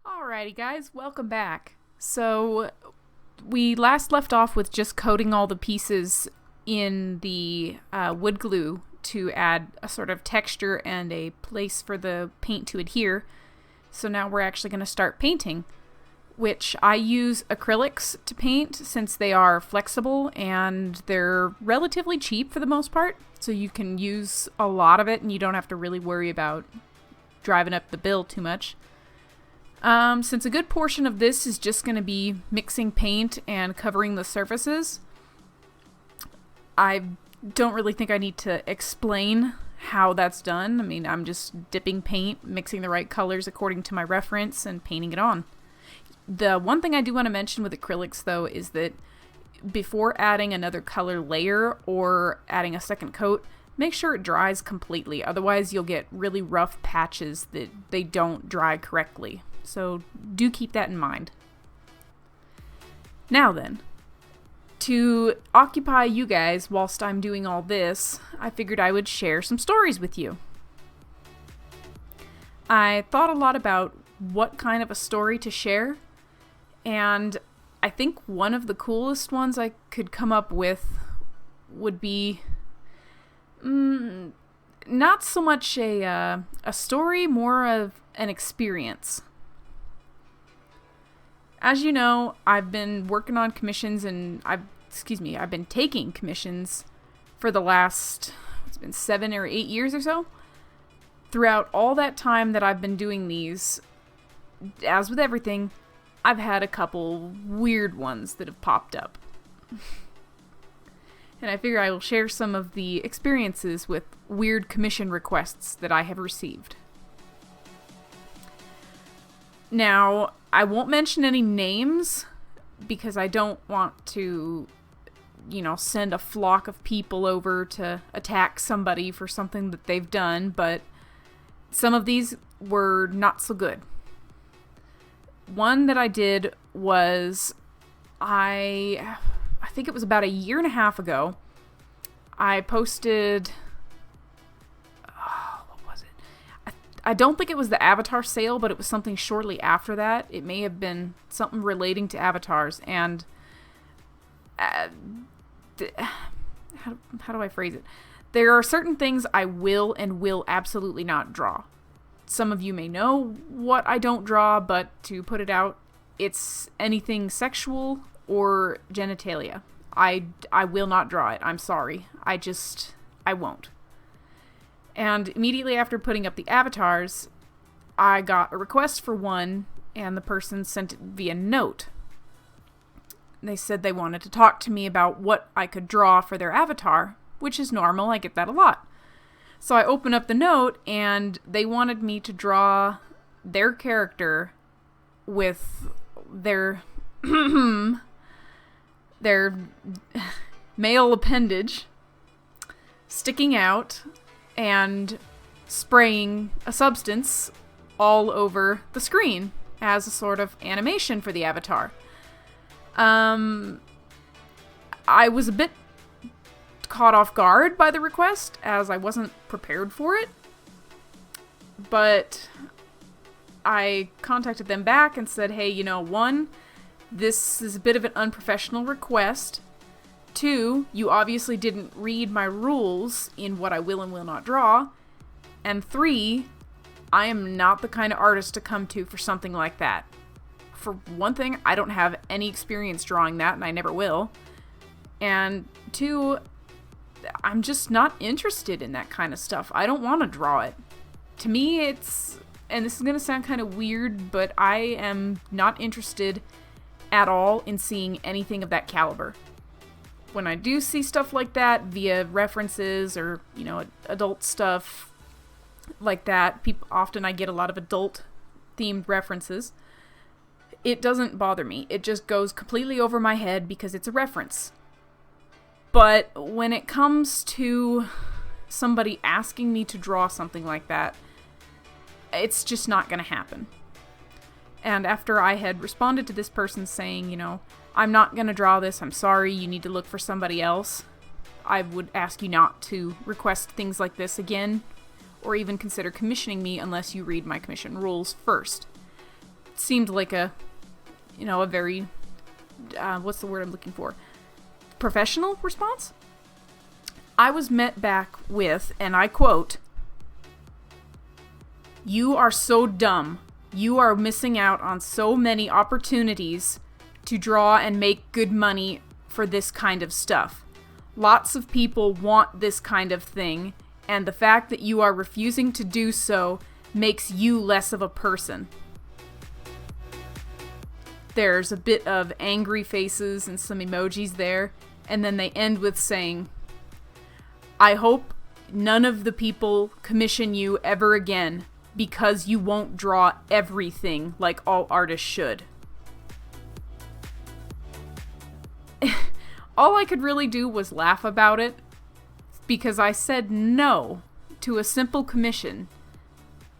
Alrighty guys, welcome back. So, we last left off with just coating all the pieces in the wood glue to add a sort of texture and a place for the paint to adhere. So now we're actually going to start painting, which I use acrylics to paint since they are flexible and they're relatively cheap for the most part. So you can use a lot of it and you don't have to really worry about driving up the bill too much. Since a good portion of this is just going to be mixing paint and covering the surfaces, I don't really think I need to explain how that's done. I mean, I'm just dipping paint, mixing the right colors according to my reference, and painting it on. The one thing I do want to mention with acrylics, though, is that before adding another color layer or adding a second coat, make sure it dries completely. Otherwise, you'll get really rough patches that they don't dry correctly. So do keep that in mind. Now then, to occupy you guys whilst I'm doing all this, I figured I would share some stories with you. I thought a lot about what kind of a story to share, and I think one of the coolest ones I could come up with would be not so much a story, more of an experience. As you know, I've been working on commissions and I've been taking commissions for the last, it's been 7 or 8 years or so. Throughout all that time that I've been doing these, as with everything, I've had a couple weird ones that have popped up. And I figure I will share some of the experiences with weird commission requests that I have received. Now, I won't mention any names because I don't want to, send a flock of people over to attack somebody for something that they've done, but some of these were not so good. One that I did was, I think it was about 1.5 years ago, I posted, what was it? I don't think it was the Avatar sale, but it was something shortly after that. It may have been something relating to avatars, and how do I phrase it? There are certain things I will and will absolutely not draw. Some of you may know what I don't draw, but to put it out, it's anything sexual or genitalia. I will not draw it. I'm sorry. I won't. And immediately after putting up the avatars, I got a request for one, and the person sent it via note. They said they wanted to talk to me about what I could draw for their avatar, which is normal. I get that a lot. So I opened up the note, and they wanted me to draw their character with their their male appendage sticking out and spraying a substance all over the screen as a sort of animation for the avatar. I was a bit caught off guard by the request, as I wasn't prepared for it, but I contacted them back and said, hey, one, this is a bit of an unprofessional request. 2, you obviously didn't read my rules in what I will and will not draw. And 3, I am not the kind of artist to come to for something like that. For one thing, I don't have any experience drawing that, and I never will. And 2, I'm just not interested in that kind of stuff. I don't want to draw it. To me, it's, and this is going to sound kind of weird, but I am not interested at all in seeing anything of that caliber. When I do see stuff like that via references or, adult stuff like that, often I get a lot of adult themed references. It doesn't bother me. It just goes completely over my head because it's a reference. But when it comes to somebody asking me to draw something like that, it's just not going to happen. And after I had responded to this person saying, I'm not going to draw this, I'm sorry, you need to look for somebody else, I would ask you not to request things like this again, or even consider commissioning me unless you read my commission rules first. It seemed like a very, what's the word I'm looking for? Professional response? I was met back with, and I quote, "You are so dumb. You are missing out on so many opportunities to draw and make good money for this kind of stuff. Lots of people want this kind of thing, and the fact that you are refusing to do so makes you less of a person." There's a bit of angry faces and some emojis there, and then they end with saying, "I hope none of the people commission you ever again, because you won't draw everything like all artists should." All I could really do was laugh about it, because I said no to a simple commission,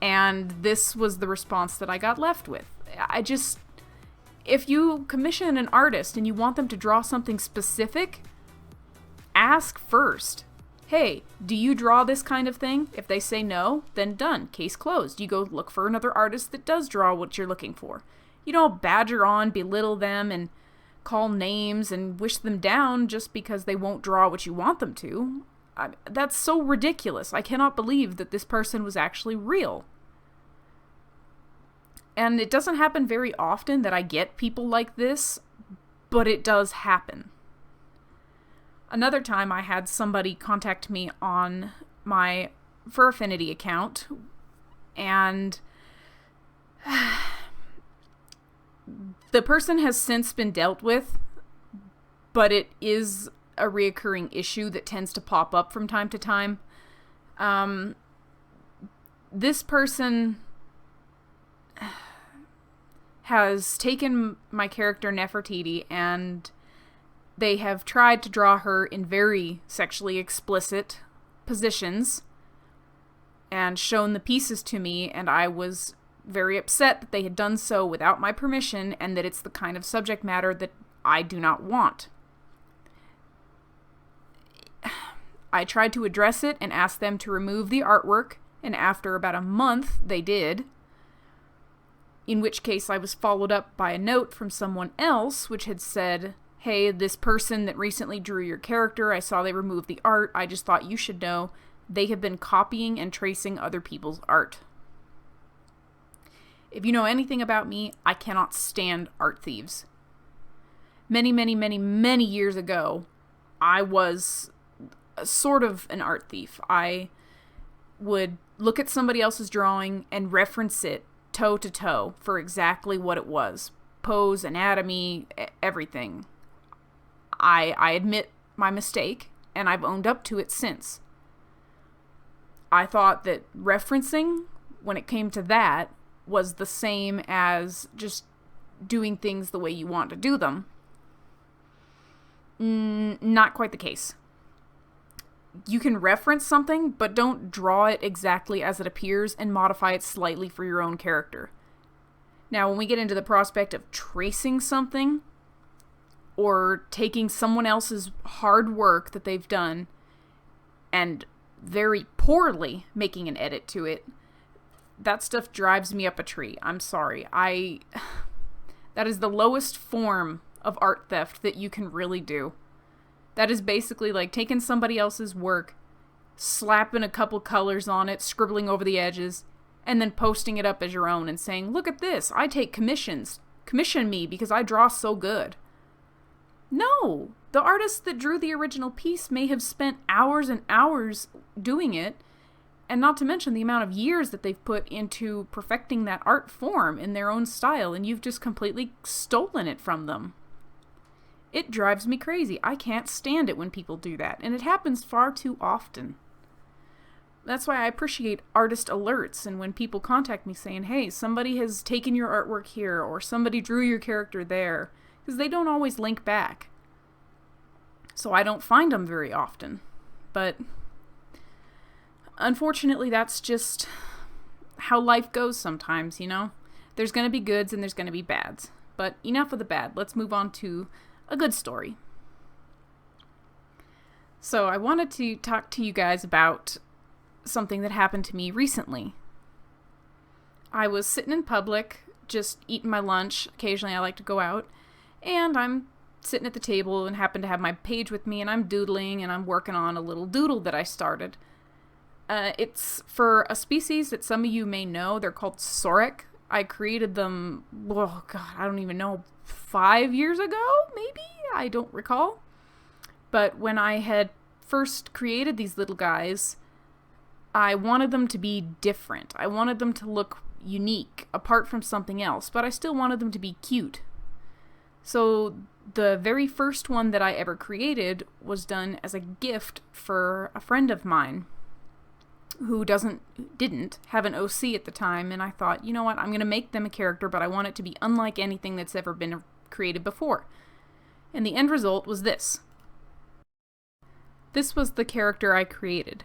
and this was the response that I got left with. If you commission an artist and you want them to draw something specific, ask first. Hey, do you draw this kind of thing? If they say no, then done. Case closed. You go look for another artist that does draw what you're looking for. You don't badger on, belittle them, and call names and wish them down just because they won't draw what you want them to. That's so ridiculous. I cannot believe that this person was actually real. And it doesn't happen very often that I get people like this, but it does happen. Another time I had somebody contact me on my Fur Affinity account, and the person has since been dealt with, but it is a reoccurring issue that tends to pop up from time to time. This person has taken my character Nefertiti, and they have tried to draw her in very sexually explicit positions and shown the pieces to me, and I was very upset that they had done so without my permission and that it's the kind of subject matter that I do not want. I tried to address it and ask them to remove the artwork, and after about a month they did, in which case I was followed up by a note from someone else which had said, "Hey, this person that recently drew your character, I saw they removed the art. I just thought you should know they have been copying and tracing other people's art." If you know anything about me, I cannot stand art thieves. Many, many, many, many years ago, I was sort of an art thief. I would look at somebody else's drawing and reference it toe to toe for exactly what it was. Pose, anatomy, everything. I admit my mistake, and I've owned up to it since. I thought that referencing, when it came to that, was the same as just doing things the way you want to do them. Not quite the case. You can reference something, but don't draw it exactly as it appears and modify it slightly for your own character. Now, when we get into the prospect of tracing something, or taking someone else's hard work that they've done and very poorly making an edit to it, that stuff drives me up a tree. I'm sorry. That is the lowest form of art theft that you can really do. That is basically like taking somebody else's work, slapping a couple colors on it, scribbling over the edges, and then posting it up as your own and saying, "Look at this, I take commissions. Commission me because I draw so good." No, the artist that drew the original piece may have spent hours and hours doing it, and not to mention the amount of years that they've put into perfecting that art form in their own style, and you've just completely stolen it from them. It drives me crazy. I can't stand it when people do that, and it happens far too often. That's why I appreciate artist alerts, and when people contact me saying, "Hey, somebody has taken your artwork here," or "Somebody drew your character there," because they don't always link back. So I don't find them very often. But unfortunately, that's just how life goes sometimes, you know? There's going to be goods and there's going to be bads. But enough of the bad. Let's move on to a good story. So I wanted to talk to you guys about something that happened to me recently. I was sitting in public, just eating my lunch. Occasionally I like to go out, and I'm sitting at the table and happen to have my page with me, and I'm doodling, and I'm working on a little doodle that I started. It's for a species that some of you may know. They're called sorek. I created them, oh god, I don't even know, 5 years ago, maybe? I don't recall. But when I had first created these little guys, I wanted them to be different. I wanted them to look unique, apart from something else, but I still wanted them to be cute. So the very first one that I ever created was done as a gift for a friend of mine who didn't have an OC at the time, and I thought, you know what, I'm going to make them a character, but I want it to be unlike anything that's ever been created before. And the end result was this. This was the character I created.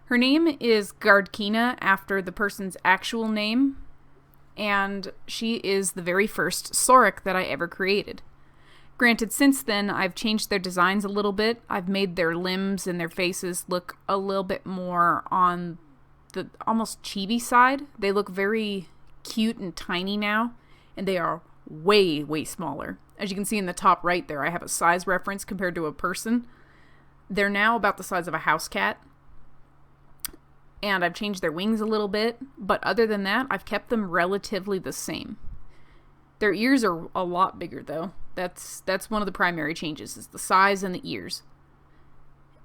Her name is Gardkina, after the person's actual name, and she is the very first sorek that I ever created. Granted, since then, I've changed their designs a little bit. I've made their limbs and their faces look a little bit more on the almost chibi side. They look very cute and tiny now, and they are way, way smaller. As you can see in the top right there, I have a size reference compared to a person. They're now about the size of a house cat, and I've changed their wings a little bit, but other than that, I've kept them relatively the same. Their ears are a lot bigger, though. That's one of the primary changes, is the size and the ears.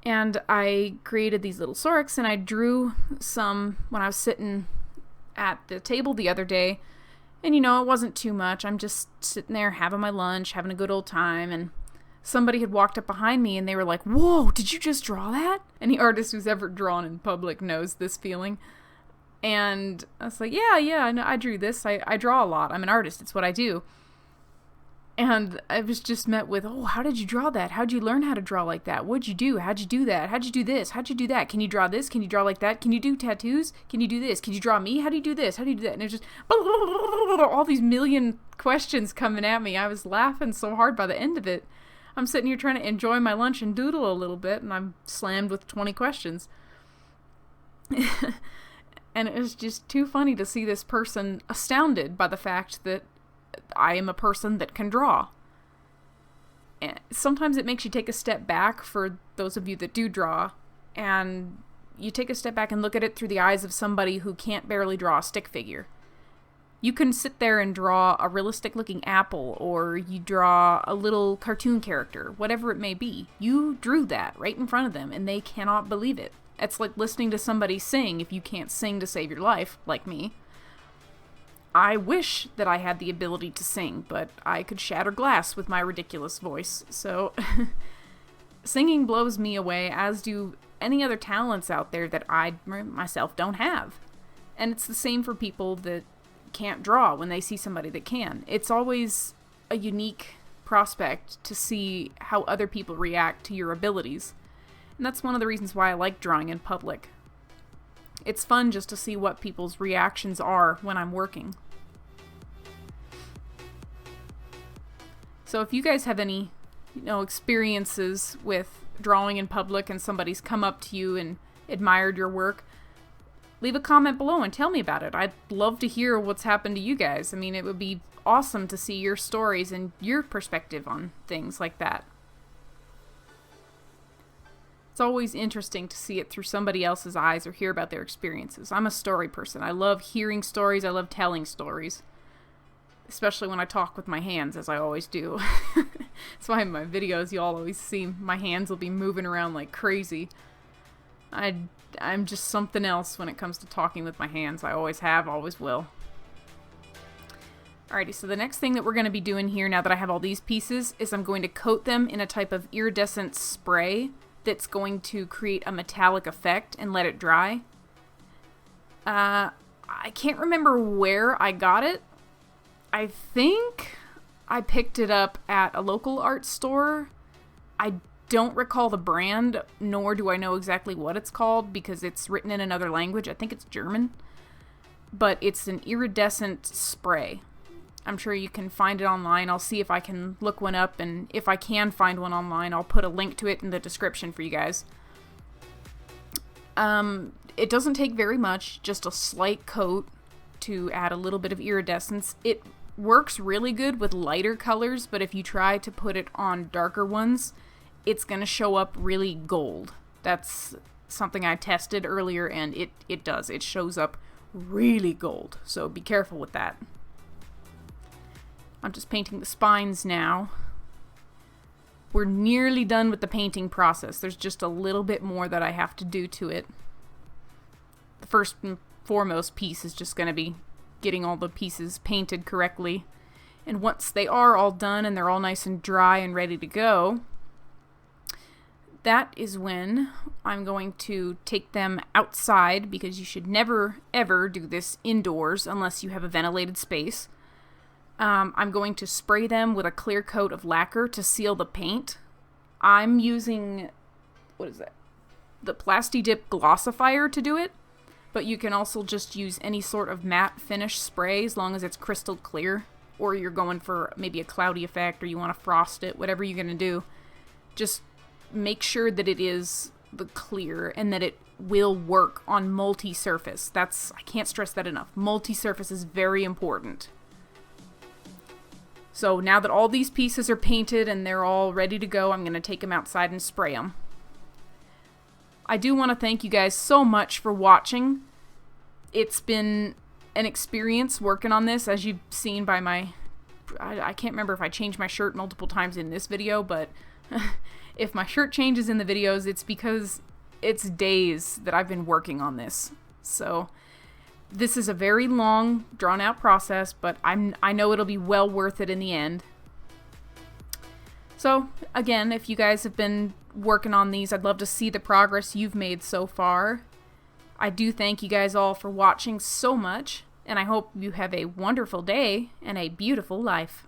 And I created these little soreks, and I drew some when I was sitting at the table the other day. And, you know, it wasn't too much. I'm just sitting there having my lunch, having a good old time, and somebody had walked up behind me, and they were like, "Whoa, did you just draw that?" Any artist who's ever drawn in public knows this feeling. And I was like, yeah, no, I drew this. I draw a lot. I'm an artist. It's what I do. And I was just met with, "Oh, how did you draw that? How'd you learn how to draw like that? What'd you do? How'd you do that? How'd you do this? How'd you do that? Can you draw this? Can you draw like that? Can you do tattoos? Can you do this? Can you draw me? How do you do this? How do you do that?" And it was just all these million questions coming at me. I was laughing so hard by the end of it. I'm sitting here trying to enjoy my lunch and doodle a little bit, and I'm slammed with 20 questions. And it was just too funny to see this person astounded by the fact that I am a person that can draw. And sometimes it makes you take a step back, for those of you that do draw, and you take a step back and look at it through the eyes of somebody who can't barely draw a stick figure. You can sit there and draw a realistic looking apple, or you draw a little cartoon character, whatever it may be. You drew that right in front of them, and they cannot believe it. It's like listening to somebody sing if you can't sing to save your life, like me. I wish that I had the ability to sing, but I could shatter glass with my ridiculous voice, so singing blows me away, as do any other talents out there that I myself don't have. And it's the same for people that can't draw when they see somebody that can. It's always a unique prospect to see how other people react to your abilities. And that's one of the reasons why I like drawing in public. It's fun just to see what people's reactions are when I'm working. So if you guys have any, experiences with drawing in public and somebody's come up to you and admired your work, leave a comment below and tell me about it. I'd love to hear what's happened to you guys. I mean, it would be awesome to see your stories and your perspective on things like that. It's always interesting to see it through somebody else's eyes or hear about their experiences. I'm a story person. I love hearing stories. I love telling stories. Especially when I talk with my hands, as I always do. That's why in my videos you'll always see my hands will be moving around like crazy. I'm just something else when it comes to talking with my hands. I always have, always will. Alrighty, so the next thing that we're going to be doing here, now that I have all these pieces, is I'm going to coat them in a type of iridescent spray that's going to create a metallic effect and let it dry. I can't remember where I got it. I think I picked it up at a local art store. I don't recall the brand, nor do I know exactly what it's called because it's written in another language. I think it's German. But it's an iridescent spray. I'm sure you can find it online. I'll see if I can look one up, and if I can find one online, I'll put a link to it in the description for you guys. It doesn't take very much, just a slight coat to add a little bit of iridescence. It works really good with lighter colors, but if you try to put it on darker ones, it's going to show up really gold. That's something I tested earlier, and it does. It shows up really gold, so be careful with that. I'm just painting the spines now. We're nearly done with the painting process. There's just a little bit more that I have to do to it. The first and foremost piece is just going to be getting all the pieces painted correctly. And once they are all done and they're all nice and dry and ready to go, that is when I'm going to take them outside, because you should never ever do this indoors unless you have a ventilated space. I'm going to spray them with a clear coat of lacquer to seal the paint. I'm using, what is that? The Plasti-Dip Glossifier to do it, but you can also just use any sort of matte finish spray as long as it's crystal clear, or you're going for maybe a cloudy effect, or you want to frost it, whatever you're going to do. Just make sure that it is the clear and that it will work on multi-surface. I can't stress that enough. Multi-surface is very important. So now that all these pieces are painted and they're all ready to go, I'm going to take them outside and spray them. I do want to thank you guys so much for watching. It's been an experience working on this, as you've seen by my... I can't remember if I changed my shirt multiple times in this video, but if my shirt changes in the videos, it's because it's days that I've been working on this. So this is a very long, drawn-out process, but I know it'll be well worth it in the end. So, again, if you guys have been working on these, I'd love to see the progress you've made so far. I do thank you guys all for watching so much, and I hope you have a wonderful day and a beautiful life.